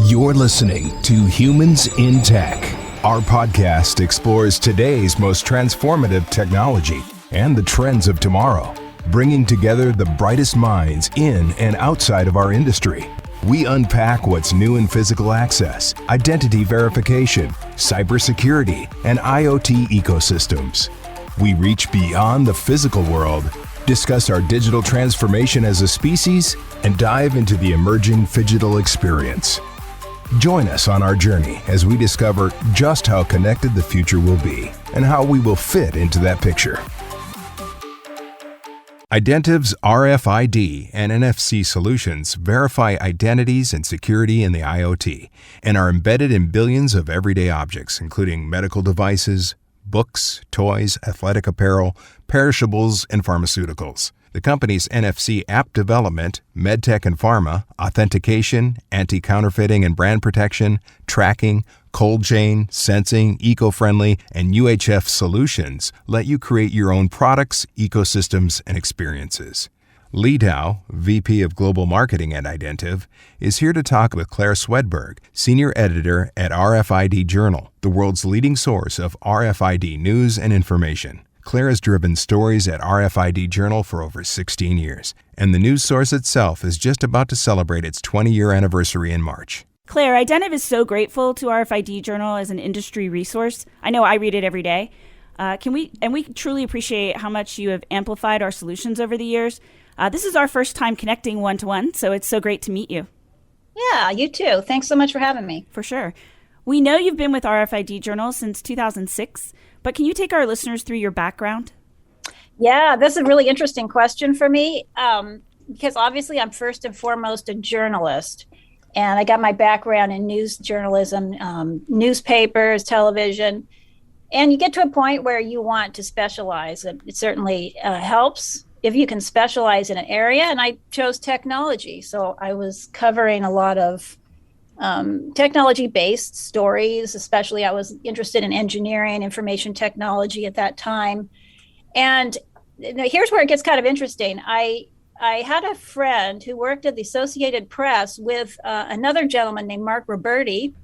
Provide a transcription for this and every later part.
You're listening to Humans in Tech. Our podcast explores today's most transformative technology and the trends of tomorrow, bringing together the brightest minds in and outside of our industry. We unpack what's new in physical access, identity verification, cybersecurity, and IoT ecosystems. We reach beyond the physical world, discuss our digital transformation as a species, and dive into the emerging phygital experience. Join us on our journey as we discover just how connected the future will be and how we will fit into that picture. Identiv's RFID and NFC solutions verify identities and security in the IoT and are embedded in billions of everyday objects, including medical devices, books, toys, athletic apparel, perishables, and pharmaceuticals. The company's NFC app development, medtech and pharma, authentication, anti-counterfeiting and brand protection, tracking, cold chain, sensing, eco-friendly, and UHF solutions let you create your own products, ecosystems, and experiences. Lee Dow, VP of Global Marketing at Identiv, is here to talk with Claire Swedberg, Senior Editor at RFID Journal, the world's leading source of RFID news and information. Claire has driven stories at RFID Journal for over 16 years, and the news source itself is just about to celebrate its 20-year anniversary in March. Claire, Identiv is so grateful to RFID Journal as an industry resource. I know I read it every day. We truly appreciate how much you have amplified our solutions over the years. This is our first time connecting one-to-one, so it's so great to meet you. Yeah, you too. Thanks so much for having me. For sure. We know you've been with RFID Journal since 2006, but can you take our listeners through your background? Yeah, that's a really interesting question for me, because obviously I'm first and foremost a journalist, and I got my background in news journalism, newspapers, television, and you get to a point where you want to specialize. It certainly helps if you can specialize in an area, and I chose technology, so I was covering a lot of technology-based stories. Especially I was interested in engineering, information technology at that time. And here's where it gets kind of interesting. I had a friend who worked at the Associated Press with another gentleman named Mark Roberti.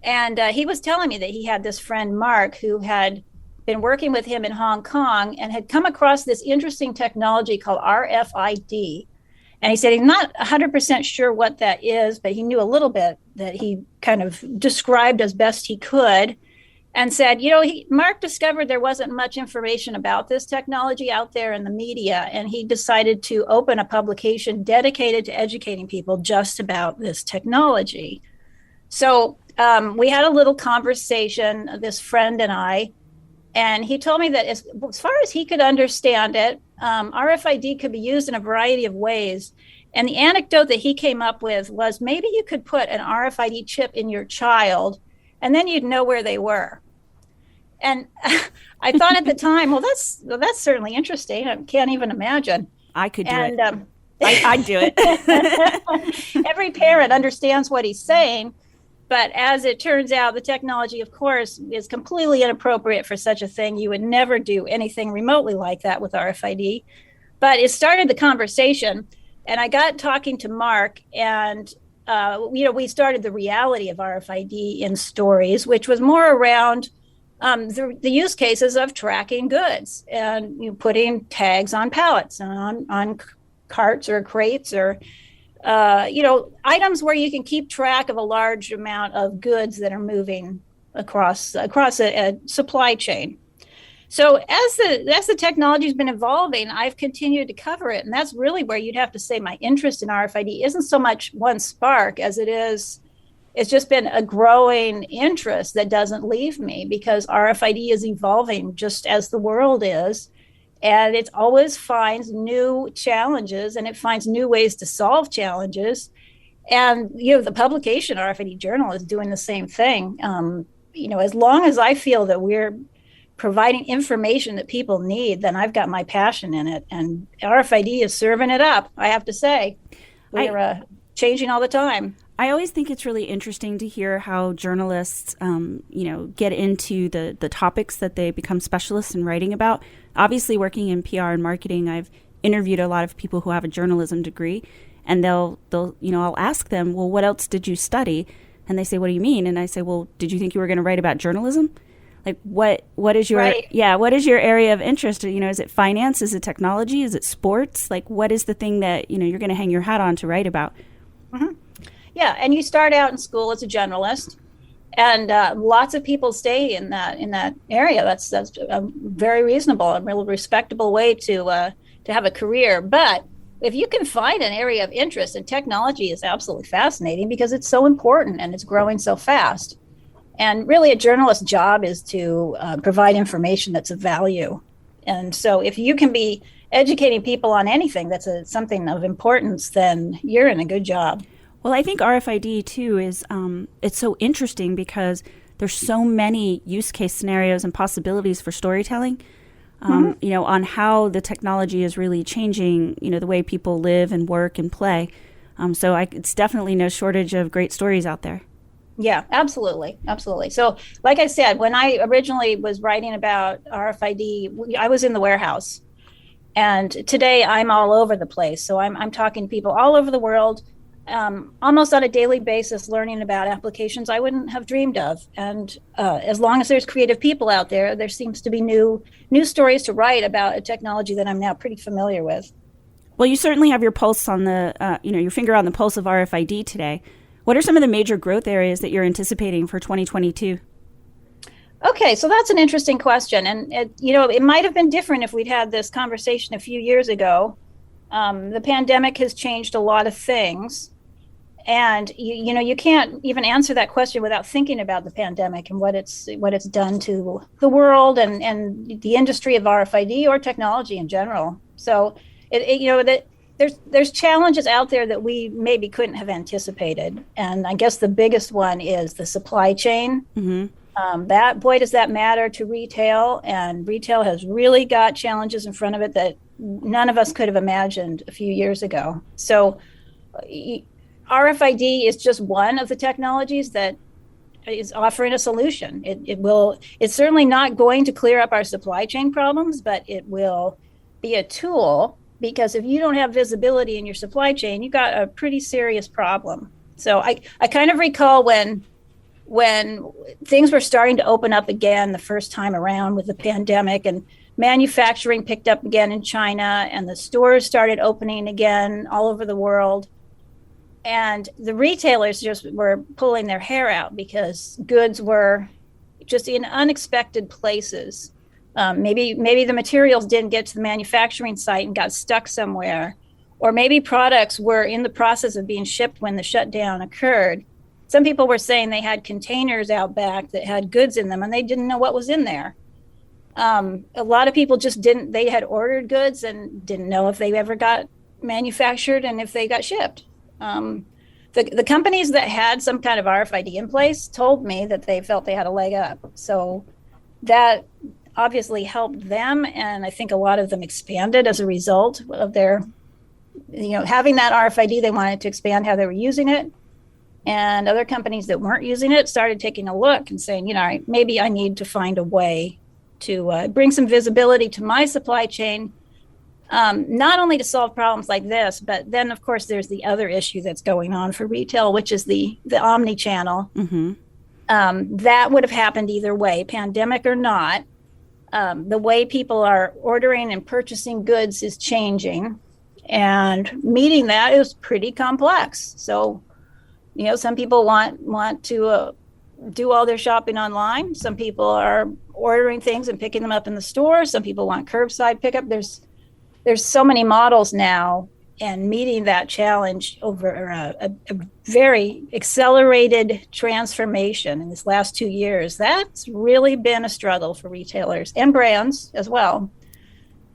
And he was telling me that he had this friend, Mark, who had been working with him in Hong Kong and had come across this interesting technology called RFID. And he said he's not 100% sure what that is, but he knew a little bit that he kind of described as best he could, and said, Mark discovered there wasn't much information about this technology out there in the media, and he decided to open a publication dedicated to educating people just about this technology. So we had a little conversation, this friend and I, and he told me that as far as he could understand it, RFID could be used in a variety of ways. And the anecdote that he came up with was maybe you could put an RFID chip in your child and then you'd know where they were. And I thought at the time, well, that's certainly interesting. I can't even imagine. I could do it. I'd do it. Every parent understands what he's saying. But as it turns out, the technology, of course, is completely inappropriate for such a thing. You would never do anything remotely like that with RFID. But it started the conversation, and I got talking to Mark, and we started the reality of RFID in stories, which was more around the use cases of tracking goods and putting tags on pallets and on carts or crates or items where you can keep track of a large amount of goods that are moving across a supply chain. So as the technology has been evolving, I've continued to cover it. And that's really where you'd have to say my interest in RFID isn't so much one spark as it's just been a growing interest that doesn't leave me, because RFID is evolving just as the world is. And it always finds new challenges, and it finds new ways to solve challenges. And, the publication RFID Journal is doing the same thing. As long as I feel that we're providing information that people need, then I've got my passion in it. And RFID is serving it up, I have to say. We're changing all the time. I always think it's really interesting to hear how journalists, get into the topics that they become specialists in writing about. Obviously, working in PR and marketing, I've interviewed a lot of people who have a journalism degree, and I'll ask them, well, what else did you study? And they say, what do you mean? And I say, well, did you think you were going to write about journalism? Like, what is your, what is your area of interest? Is it finance? Is it technology? Is it sports? Like, what is the thing that, you're going to hang your hat on to write about? Mm-hmm. Yeah. And you start out in school as a generalist, and lots of people stay in that area. That's a very reasonable and really respectable way to have a career. But if you can find an area of interest, and technology is absolutely fascinating because it's so important and it's growing so fast. And really, a journalist's job is to provide information that's of value. And so if you can be educating people on anything that's something of importance, then you're in a good job. Well, I think RFID, too, is it's so interesting because there's so many use case scenarios and possibilities for storytelling, on how the technology is really changing, the way people live and work and play. So it's definitely no shortage of great stories out there. Yeah, absolutely. Absolutely. So like I said, when I originally was writing about RFID, I was in the warehouse, and today I'm all over the place. So I'm talking to people all over the world, almost on a daily basis, learning about applications I wouldn't have dreamed of. And as long as there's creative people out there, there seems to be new stories to write about a technology that I'm now pretty familiar with. Well, you certainly have your pulse on your finger on the pulse of RFID today. What are some of the major growth areas that you're anticipating for 2022? Okay, so that's an interesting question. And, it might have been different if we'd had this conversation a few years ago. The pandemic has changed a lot of things. And, you can't even answer that question without thinking about the pandemic and what it's done to the world and the industry of RFID or technology in general. So, there's challenges out there that we maybe couldn't have anticipated. And I guess the biggest one is the supply chain. Mm-hmm. Does that matter to retail? And retail has really got challenges in front of it that none of us could have imagined a few years ago. So RFID is just one of the technologies that is offering a solution. It's certainly not going to clear up our supply chain problems, but it will be a tool. Because if you don't have visibility in your supply chain, you got a pretty serious problem. So I kind of recall when things were starting to open up again the first time around with the pandemic, and manufacturing picked up again in China, and the stores started opening again all over the world. And the retailers just were pulling their hair out because goods were just in unexpected places. Maybe the materials didn't get to the manufacturing site and got stuck somewhere, or maybe products were in the process of being shipped when the shutdown occurred. Some people were saying they had containers out back that had goods in them and they didn't know what was in there. A lot of people they had ordered goods and didn't know if they ever got manufactured and if they got shipped. The companies that had some kind of RFID in place told me that they felt they had a leg up. So that obviously helped them, and I think a lot of them expanded as a result of their, having that RFID. They wanted to expand how they were using it, and other companies that weren't using it started taking a look and saying, maybe I need to find a way to bring some visibility to my supply chain, not only to solve problems like this, but then of course there's the other issue that's going on for retail, which is the omni-channel. Mm-hmm. That would have happened either way, pandemic or not. The way people are ordering and purchasing goods is changing, and meeting that is pretty complex. So, some people want to do all their shopping online. Some people are ordering things and picking them up in the store. Some people want curbside pickup. There's so many models now, and meeting that challenge over a very accelerated transformation in this last 2 years, that's really been a struggle for retailers and brands as well.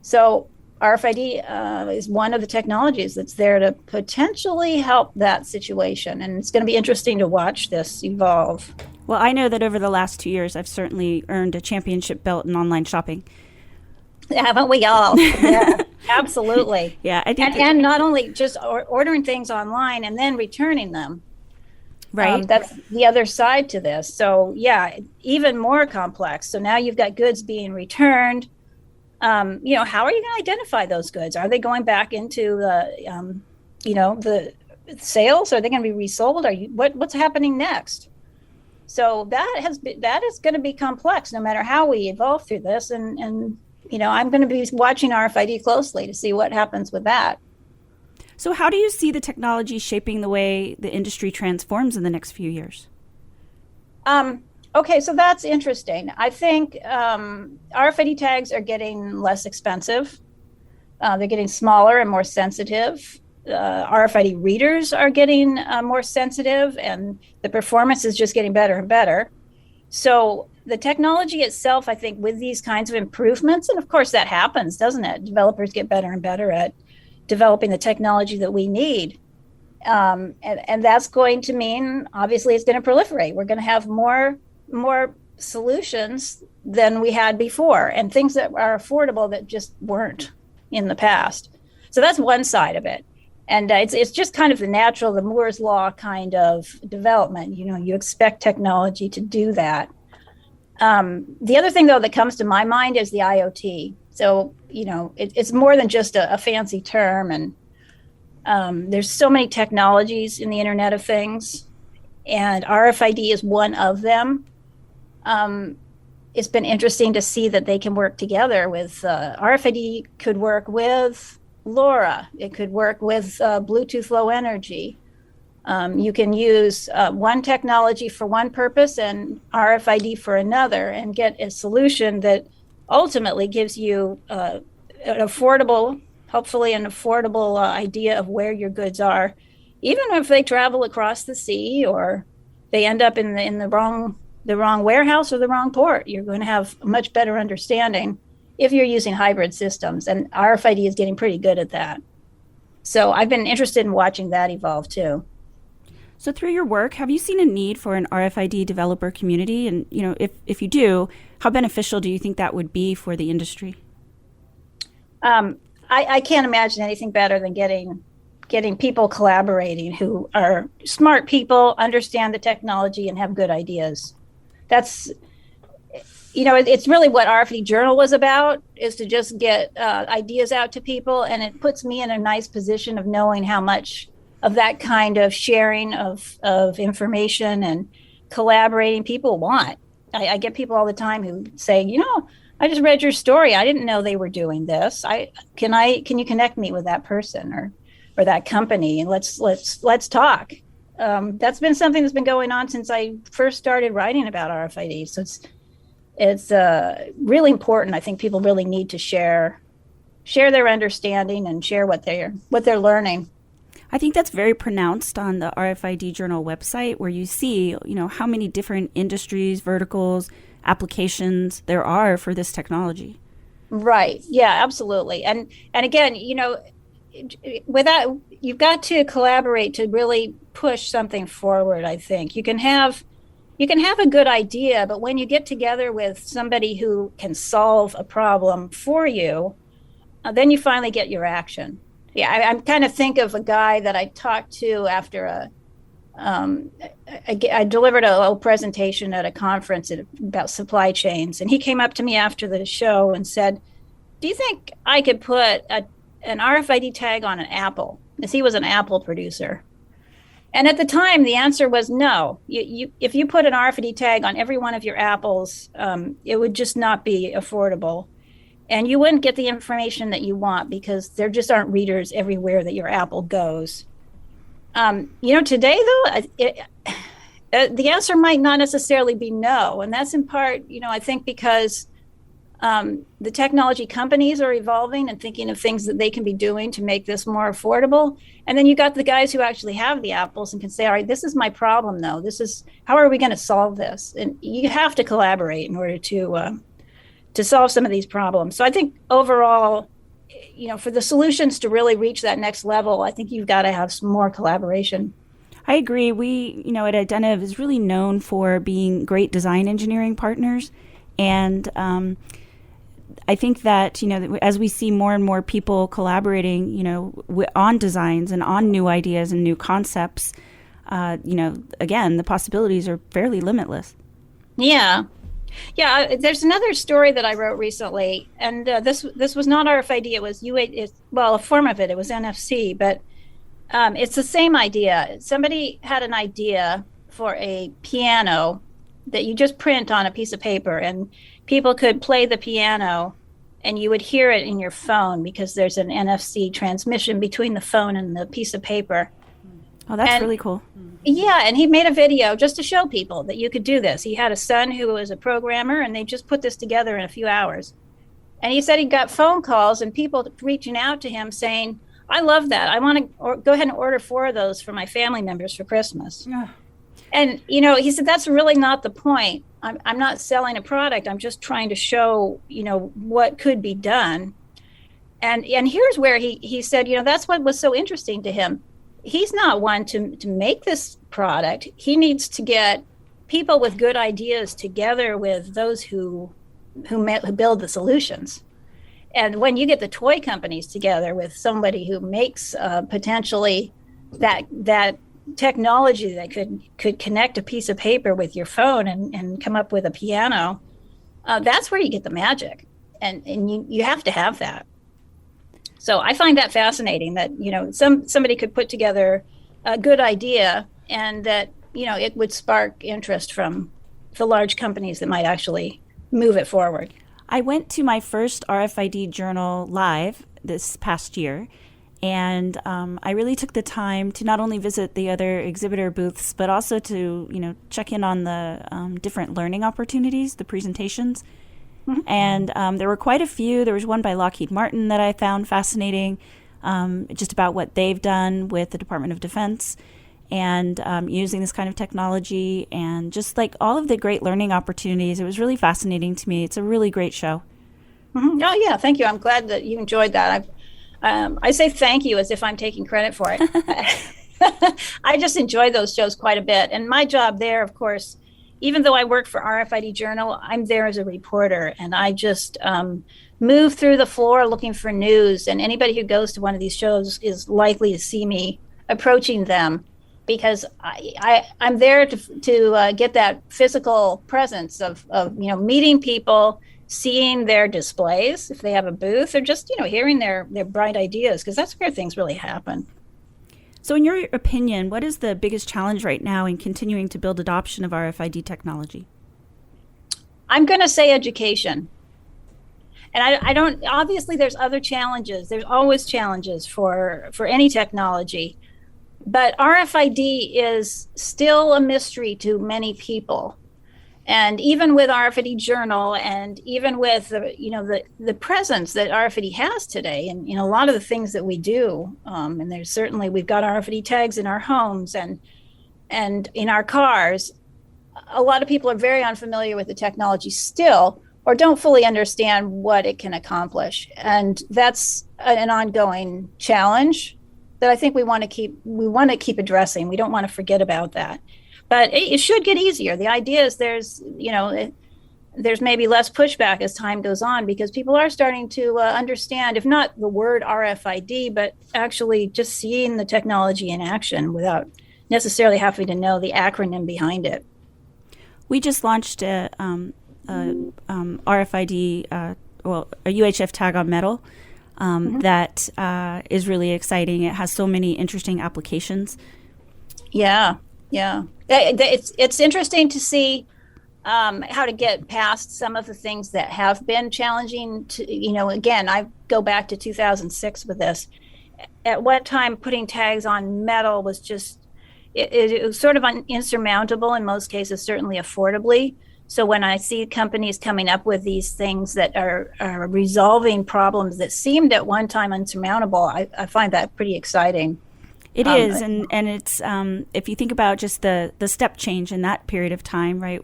So RFID is one of the technologies that's there to potentially help that situation. And it's going to be interesting to watch this evolve. Well, I know that over the last 2 years, I've certainly earned a championship belt in online shopping. Haven't we all? Yeah, absolutely. Yeah, I think and not only just ordering things online and then returning them. Right. That's the other side to this. So yeah, even more complex. So now you've got goods being returned. How are you going to identify those goods? Are they going back into the sales? Are they going to be resold? What's happening next? So that is going to be complex no matter how we evolve through this. And I'm going to be watching RFID closely to see what happens with that. So how do you see the technology shaping the way the industry transforms in the next few years? Okay, so that's interesting. I think RFID tags are getting less expensive. They're getting smaller and more sensitive. RFID readers are getting more sensitive, and the performance is just getting better and better. So the technology itself, I think, with these kinds of improvements, and of course that happens, doesn't it? Developers get better and better at developing the technology that we need. And that's going to mean, obviously, it's going to proliferate. We're going to have more solutions than we had before, and things that are affordable that just weren't in the past. So that's one side of it. And it's just kind of the Moore's Law kind of development. You expect technology to do that. The other thing, though, that comes to my mind is the IoT. So, it's more than just a fancy term. And there's so many technologies in the Internet of Things, and RFID is one of them. It's been interesting to see that they can work together with RFID could work with LoRa. It could work with Bluetooth Low Energy. You can use one technology for one purpose and RFID for another, and get a solution that ultimately gives you hopefully an affordable idea of where your goods are, even if they travel across the sea or they end up in the wrong warehouse or the wrong port. You're going to have a much better understanding if you're using hybrid systems, and RFID is getting pretty good at that. So I've been interested in watching that evolve too. So through your work, have you seen a need for an RFID developer community? And if you do, how beneficial do you think that would be for the industry? I can't imagine anything better than getting people collaborating who are smart people, understand the technology, and have good ideas. That's it's really what RFID Journal was about, is to just get ideas out to people. And it puts me in a nice position of knowing how much of that kind of sharing of information and collaborating people want. I get people all the time who say, I just read your story. I didn't know they were doing this. Can you connect me with that person or that company, and let's talk. That's been something that's been going on since I first started writing about RFID. So it's really important. I think people really need to share their understanding and share what they're learning. I think that's very pronounced on the RFID Journal website, where you see, how many different industries, verticals, applications there are for this technology. Right. Yeah, absolutely. And again, without, you've got to collaborate to really push something forward. I think you can have a good idea, but when you get together with somebody who can solve a problem for you, then you finally get your action. Yeah, I kind of think of a guy that I talked to after I delivered a little presentation at a conference about supply chains, and he came up to me after the show and said, "Do you think I could put an RFID tag on an apple?" Because he was an apple producer. And at the time, the answer was no. If you put an RFID tag on every one of your apples, it would just not be affordable. And you wouldn't get the information that you want, because there just aren't readers everywhere that your apple goes. Today, though, the answer might not necessarily be no. And that's in part, I think because the technology companies are evolving and thinking of things that they can be doing to make this more affordable. And then you got the guys who actually have the apples and can say, all right, this is my problem, though. How are we going to solve this? And you have to collaborate in order to solve some of these problems. So I think overall, for the solutions to really reach that next level, I think you've got to have some more collaboration. I agree. We, at Identiv is really known for being great design engineering partners. And I think that, as we see more and more people collaborating, on designs and on new ideas and new concepts, again, the possibilities are fairly limitless. Yeah. Yeah, there's another story that I wrote recently, and this was not RFID. It was a form of it. It was NFC, but It's the same idea. Somebody had an idea for a piano that you just print on a piece of paper, and people could play the piano and you would hear it in your phone because there's an NFC transmission between the phone and the piece of paper. Oh, that's really cool. Yeah, and he made a video just to show people that you could do this. He had a son who was a programmer, and they just put this together in a few hours. And he said he got phone calls and people reaching out to him saying, I love that. I want to go ahead and order 4 of those for my family members for Christmas. Yeah. And, he said, that's really not the point. I'm not selling a product. I'm just trying to show, what could be done. And here's where he said, that's what was so interesting to him. He's not one to make this product. He needs to get people with good ideas together with those who build the solutions. And when you get the toy companies together with somebody who makes potentially that technology that could connect a piece of paper with your phone and come up with a piano, that's where you get the magic. And you have to have that. So I find that fascinating that, somebody could put together a good idea and that, it would spark interest from the large companies that might actually move it forward. I went to my first RFID Journal live this past year, and I really took the time to not only visit the other exhibitor booths, but also to, check in on the different learning opportunities, the presentations. Mm-hmm. And there were quite a few. There was one by Lockheed Martin that I found fascinating, just about what they've done with the Department of Defense and using this kind of technology, and just like all of the great learning opportunities. It was really fascinating to me. It's a really great show. Mm-hmm. Oh, yeah. Thank you. I'm glad that you enjoyed that. I say thank you as if I'm taking credit for it. I just enjoy those shows quite a bit. And my job there, of course, even though I work for RFID Journal, I'm there as a reporter, and I just move through the floor looking for news. And anybody who goes to one of these shows is likely to see me approaching them, because I'm there to get that physical presence of meeting people, seeing their displays if they have a booth, or just hearing their bright ideas, because that's where things really happen. So in your opinion, what is the biggest challenge right now in continuing to build adoption of RFID technology? I'm going to say education. And I don't, obviously there's other challenges. There's always challenges for any technology. But RFID is still a mystery to many people. And even with RFID Journal, and even with the presence that RFID has today, and a lot of the things that we do, and there's certainly, we've got RFID tags in our homes and in our cars. A lot of people are very unfamiliar with the technology still, or don't fully understand what it can accomplish, and that's an ongoing challenge that I think we want to keep addressing. We don't want to forget about that. But it should get easier. The idea is there's maybe less pushback as time goes on, because people are starting to understand, if not the word RFID, but actually just seeing the technology in action without necessarily having to know the acronym behind it. We just launched a RFID, a UHF tag on metal that is really exciting. It has so many interesting applications. Yeah. It's interesting to see how to get past some of the things that have been challenging. Again, I go back to 2006 with this. At one time, putting tags on metal was just, it was sort of insurmountable in most cases, certainly affordably. So when I see companies coming up with these things that are resolving problems that seemed at one time unsurmountable, I find that pretty exciting. It is, and it's if you think about just the step change in that period of time, right,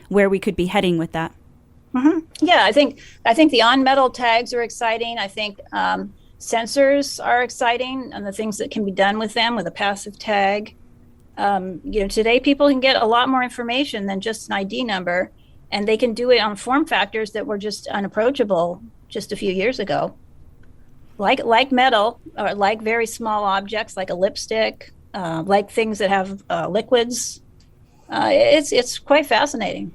where we could be heading with that. Mm-hmm. Yeah, I think the on-metal tags are exciting. I think sensors are exciting, and the things that can be done with them with a passive tag. Today people can get a lot more information than just an ID number, and they can do it on form factors that were just unapproachable just a few years ago. Like metal, or like very small objects, like a lipstick, like things that have liquids. It's quite fascinating.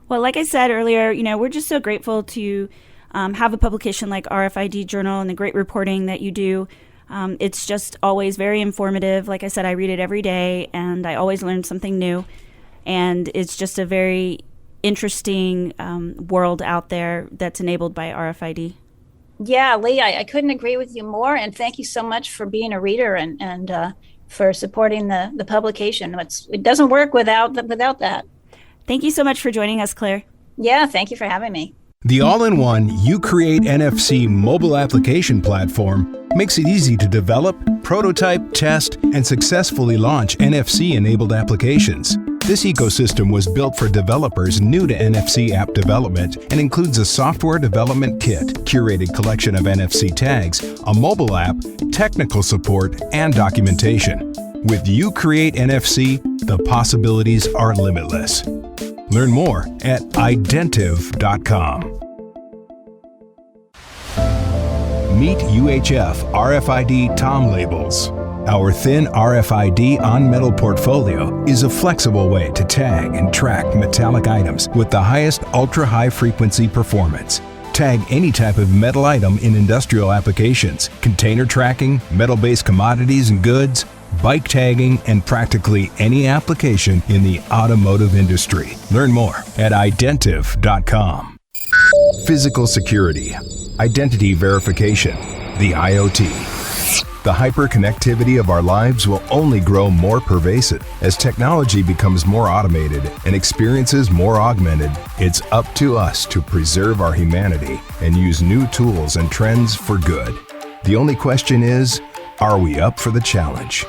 Well, like I said earlier, we're just so grateful to have a publication like RFID Journal and the great reporting that you do. It's just always very informative. Like I said, I read it every day, and I always learn something new. And it's just a very interesting world out there that's enabled by RFID. Yeah, Lee, I couldn't agree with you more. And thank you so much for being a reader and for supporting the publication. It doesn't work without that. Thank you so much for joining us, Claire. Yeah, thank you for having me. The all-in-one UCreate NFC mobile application platform makes it easy to develop, prototype, test, and successfully launch NFC-enabled applications. This ecosystem was built for developers new to NFC app development and includes a software development kit, curated collection of NFC tags, a mobile app, technical support, and documentation. With UCreate NFC, the possibilities are limitless. Learn more at identiv.com. Meet UHF RFID TOM labels. Our thin RFID on-metal portfolio is a flexible way to tag and track metallic items with the highest ultra-high frequency performance. Tag any type of metal item in industrial applications, container tracking, metal-based commodities and goods, bike tagging, and practically any application in the automotive industry. Learn more at identiv.com. Physical security, identity verification, the IoT. The hyperconnectivity of our lives will only grow more pervasive. As technology becomes more automated and experiences more augmented, it's up to us to preserve our humanity and use new tools and trends for good. The only question is, are we up for the challenge?